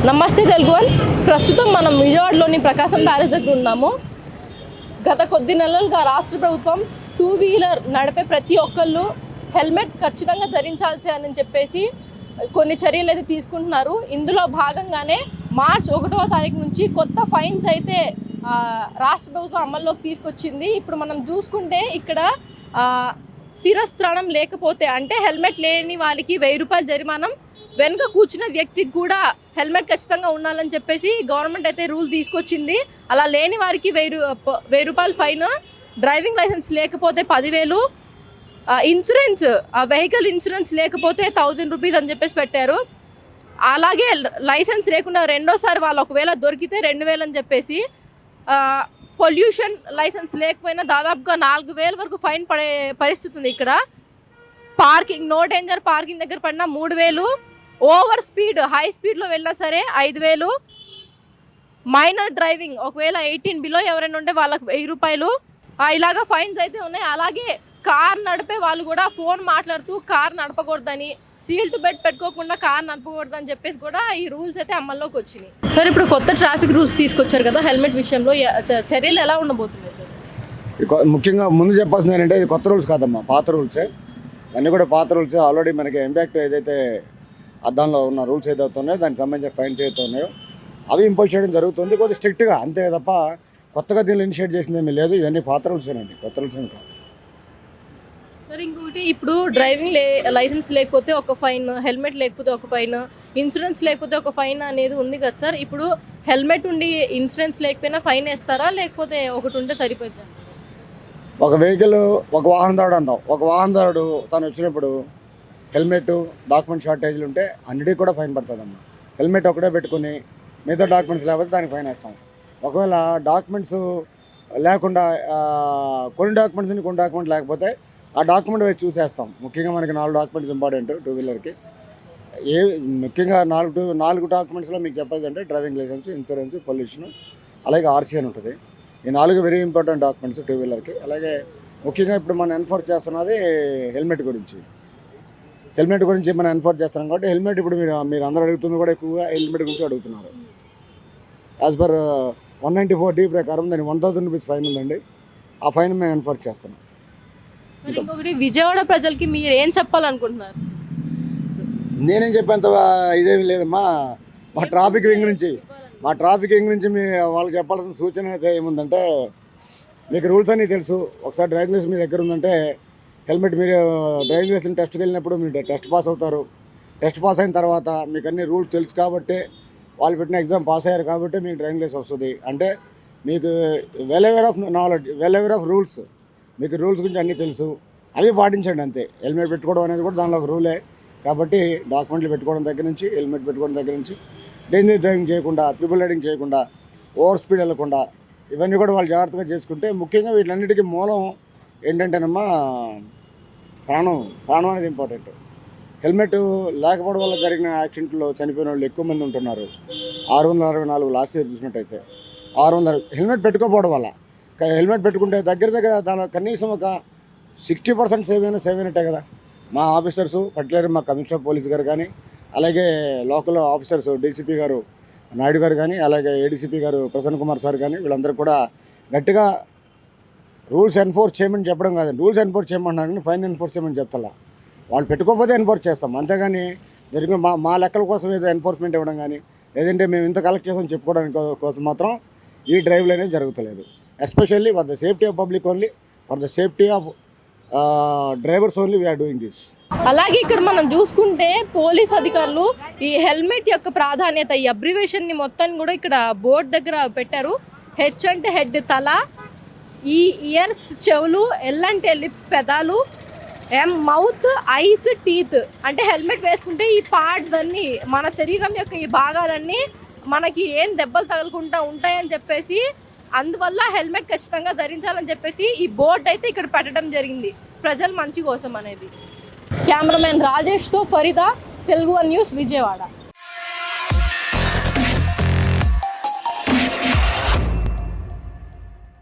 నమస్తే తెలుగువన్. ప్రస్తుతం మనం విజయవాడలోని ప్రకాశం బ్యారేజ్ దగ్గర ఉన్నాము. గత కొద్ది నెలలుగా రాష్ట్ర ప్రభుత్వం 2 వీలర్ నడిపే ప్రతి ఒక్కళ్ళు హెల్మెట్ ఖచ్చితంగా ధరించాల్సి అని చెప్పేసి కొన్ని చర్యలు అయితే తీసుకుంటున్నారు. ఇందులో భాగంగానే మార్చ్ 1వ తారీఖు నుంచి కొత్త ఫైన్స్ అయితే రాష్ట్ర ప్రభుత్వం అమల్లోకి తీసుకొచ్చింది. ఇప్పుడు మనం చూసుకుంటే ఇక్కడ శిరస్త్రాణం లేకపోతే అంటే హెల్మెట్ లేని వాళ్ళకి 1000 రూపాయల జరిమానం, వెనుక కూర్చున్న వ్యక్తికి కూడా హెల్మెట్ ఖచ్చితంగా ఉండాలని చెప్పేసి గవర్నమెంట్ అయితే రూల్ తీసుకొచ్చింది. అలా లేని వారికి 1000 రూపాయలు ఫైన్, డ్రైవింగ్ లైసెన్స్ లేకపోతే 10,000, ఇన్సూరెన్స్ వెహికల్ ఇన్సూరెన్స్ లేకపోతే 1000 రూపీస్ అని చెప్పేసి పెట్టారు. అలాగే లైసెన్స్ లేకుండా రెండోసారి వాళ్ళు ఒకవేళ దొరికితే 2000 అని చెప్పేసి, పొల్యూషన్ లైసెన్స్ లేకపోయినా దాదాపుగా 4000 వరకు ఫైన్ పడే పరిస్థితి ఉంది. ఇక్కడ పార్కింగ్, నో డేంజర్ పార్కింగ్ దగ్గర పడినా 3000, ఓవర్ స్పీడ్ హై స్పీడ్లో వెళ్ళినా సరే 5000, మైనర్ డ్రైవింగ్ ఒకవేళ 18 బిలో ఎవరైనా ఉంటే వాళ్ళకి 1000 రూపాయలు, ఇలాగా ఫైన్స్ అయితే ఉన్నాయి. అలాగే కార్ నడిపే వాళ్ళు కూడా ఫోన్ మాట్లాడుతూ కార్ నడపకూడదని, సీట్ బెల్ట్ పెట్టుకోకుండా కార్ నడపకూడదని చెప్పేసి కూడా ఈ రూల్స్ అయితే అమల్లోకి వచ్చినాయి. సార్, ఇప్పుడు కొత్త ట్రాఫిక్ రూల్స్ తీసుకొచ్చారు కదా, హెల్మెట్ విషయంలో చర్యలు ఎలా ఉండబోతున్నాయి సార్? ముఖ్యంగా ముందు చెప్పాల్సింది ఏంటంటే ఇది కొత్త రూల్స్ కాదమ్మా, పాత రూల్సే. అన్నీ కూడా పాత రూల్స్. ఆల్రెడీ మనకి ఇంపాక్ట్ ఏదైతే దానిలో ఉన్న రూల్స్ ఏదైతే ఉన్నాయో దానికి సంబంధించిన ఫైన్స్ ఏదైతే ఉన్నాయో అవి ఇంపోజ్ చేయడం జరుగుతుంది, కొద్దిగా స్ట్రిక్ట్గా, అంతే తప్ప కొత్తగా దీనిలో ఇనిషియేట్ చేసింది ఏమీ లేదు. ఇవన్నీ పాత రూల్సేనండి, కొత్త రూల్స్ ఏమి కాదు. సార్, ఇంకొకటి, ఇప్పుడు డ్రైవింగ్ లైసెన్స్ లేకపోతే ఒక ఫైన్, హెల్మెట్ లేకపోతే ఒక ఫైన్, ఇన్సూరెన్స్ లేకపోతే ఒక ఫైన్ అనేది ఉంది కదా సార్. ఇప్పుడు హెల్మెట్ ఉండి ఇన్సూరెన్స్ లేకపోయినా ఫైన్ వేస్తారా, లేకపోతే ఒకటి ఉంటే సరిపోద్దా? ఒక వెహికల్, ఒక వాహనదారుడు అందాం, ఒక వాహనదారుడు తను వచ్చినప్పుడు హెల్మెట్, డాక్యుమెంట్ షార్టేజ్లు ఉంటే అన్నిటికీ కూడా ఫైన్ పడుతుందమ్మా. హెల్మెట్ ఒకటే పెట్టుకుని మిగతా డాక్యుమెంట్స్ లేకపోతే దానికి ఫైన్ వేస్తాం. ఒకవేళ డాక్యుమెంట్స్ లేకుండా కొన్ని డాక్యుమెంట్ లేకపోతే ఆ డాక్యుమెంట్ వేసి చూసేస్తాం. ముఖ్యంగా మనకి 4 డాక్యుమెంట్స్ ఇంపార్టెంట్ 2 వీలర్కి. ముఖ్యంగా 4 డాక్యుమెంట్స్లో మీకు చెప్పేది అంటే డ్రైవింగ్ లైసెన్స్, ఇన్సూరెన్స్, పొల్యూషన్, అలాగే ఆర్సీ అని ఉంటుంది. ఈ 4 వెరీ ఇంపార్టెంట్ డాక్యుమెంట్స్ 2 వీలర్కి. అలాగే ముఖ్యంగా ఇప్పుడు మనం ఎన్ఫోర్స్ చేస్తున్నది హెల్మెట్ గురించి మనం ఎన్ఫోర్స్ చేస్తున్నాం కాబట్టి హెల్మెట్ ఇప్పుడు మీరు అందరూ అడుగుతుంది కూడా ఎక్కువగా హెల్మెట్ గురించి అడుగుతున్నారు. యాజ్ పర్ 194D ప్రకారం దానికి 1000 రూపీస్ ఫైన్ ఉందండి. ఆ ఫైన్ మేము ఎన్ఫోర్స్ చేస్తున్నాం. ఇంకొకటి, విజయవాడ ప్రజలకి మీరు ఏం చెప్పాలనుకుంటున్నారు? నేనేం చెప్పేంత ఇదేమి లేదమ్మా. మా ట్రాఫిక్ వింగ్ నుంచి మీ వాళ్ళకి చెప్పాల్సిన సూచన అయితే ఏముందంటే, మీకు రూల్స్ అన్నీ తెలుసు. ఒకసారి డ్రైవింగ్ లైసెన్స్ మీ దగ్గర ఉందంటే హెల్మెట్, మీరు డ్రైవింగ్ లైసెన్స్ టెస్ట్కి వెళ్ళినప్పుడు మీరు టెస్ట్ పాస్ అవుతారు. టెస్ట్ పాస్ అయిన తర్వాత మీకు అన్ని రూల్స్ తెలుసు కాబట్టి, వాళ్ళు పెట్టిన ఎగ్జామ్ పాస్ అయ్యారు కాబట్టి మీకు డ్రైవింగ్ లైసెన్స్ వస్తుంది. అంటే మీకు well aware of knowledge, well aware of rules, మీకు రూల్స్ గురించి అన్నీ తెలుసు. అవి పాటించండి అంతే. హెల్మెట్ పెట్టుకోవడం అనేది కూడా దానిలో ఒక రూలే కాబట్టి డాక్యుమెంట్లు పెట్టుకోవడం దగ్గర నుంచి, హెల్మెట్ పెట్టుకోవడం దగ్గర నుంచి, డేంజర్ డ్రైవింగ్ చేయకుండా, ట్రిపుల్ రైడింగ్ చేయకుండా, ఓవర్ స్పీడ్ వెళ్ళకుండా, ఇవన్నీ కూడా వాళ్ళు జాగ్రత్తగా చేసుకుంటే, ముఖ్యంగా వీటన్నిటికీ మూలం ఏంటంటేనమ్మా ప్రాణం అనేది ఇంపార్టెంట్. హెల్మెట్ లేకపోవడం వల్ల జరిగిన యాక్సిడెంట్లో చనిపోయిన వాళ్ళు ఎక్కువ మంది ఉంటున్నారు. 664 లాస్ట్ ఇయర్ చూసినట్టయితే 600. హెల్మెట్ పెట్టుకోకపోవడం వల్ల. హెల్మెట్ పెట్టుకుంటే దగ్గర దాని కనీసం ఒక 60% సేవ్ అయినట్టే కదా. మా ఆఫీసర్సు, పర్టికులర్ మా కమిషనర్ పోలీస్ గారు కానీ, అలాగే లోకల్ ఆఫీసర్స్ డీసీపీ గారు నాయుడు గారు కానీ, అలాగే ఏడీసీపీ గారు ప్రసన్న కుమార్ సార్ కానీ, వీళ్ళందరూ కూడా గట్టిగా రూల్స్ ఎన్ఫోర్స్ చేయమని చెప్పడం కాదండి. రూల్స్ ఎన్ఫోర్స్ చేయమన్నారు కానీ ఫైన్ ఎన్ఫోర్స్ చేయమని చెప్తా. వాళ్ళు పెట్టుకోకపోతే ఎన్ఫోర్స్ చేస్తాం, అంతేగాని జరిగిన మా లెక్కల కోసం ఏదో ఎన్ఫోర్స్మెంట్ ఇవ్వడం కానీ, లేదంటే మేము ఇంత కలెక్ట్ చేసామని చెప్పుకోవడానికి కోసం మాత్రం ఈ డ్రైవ్లు అనేది జరుగుతలేదు. Especially for the safety of public only, for the safety of drivers only we are doing this. అలాగే ఇక్కడ మనం చూసుకుంటే పోలీస్ అధికారులు ఈ హెల్మెట్ యొక్క ప్రాధాన్యత, ఈ అబ్రివేషన్ని మొత్తాన్ని కూడా ఇక్కడ బోర్డు దగ్గర పెట్టారు. హెచ్ అంటే హెడ్ తల, ఈ ఇయర్స్ చెవులు, ఎల్ అంటే లిప్స్ పెదాలు, ఎం మౌత్, ఐస్, టీత్. అంటే హెల్మెట్ వేసుకుంటే ఈ పార్ట్స్ అన్నీ, మన శరీరం యొక్క ఈ భాగాలన్నీ మనకి ఏం దెబ్బలు తగలకుండా ఉంటాయని చెప్పేసి, అందువల్ల హెల్మెట్ ఖచ్చితంగా ధరించాలని చెప్పేసి ఈ బోర్డు అయితే ఇక్కడ పెట్టడం జరిగింది, ప్రజల మంచి కోసం అనేది. కెమెరామెన్ రాజేష్తో ఫరీదా, తెలుగు వన్ న్యూస్, విజయవాడ.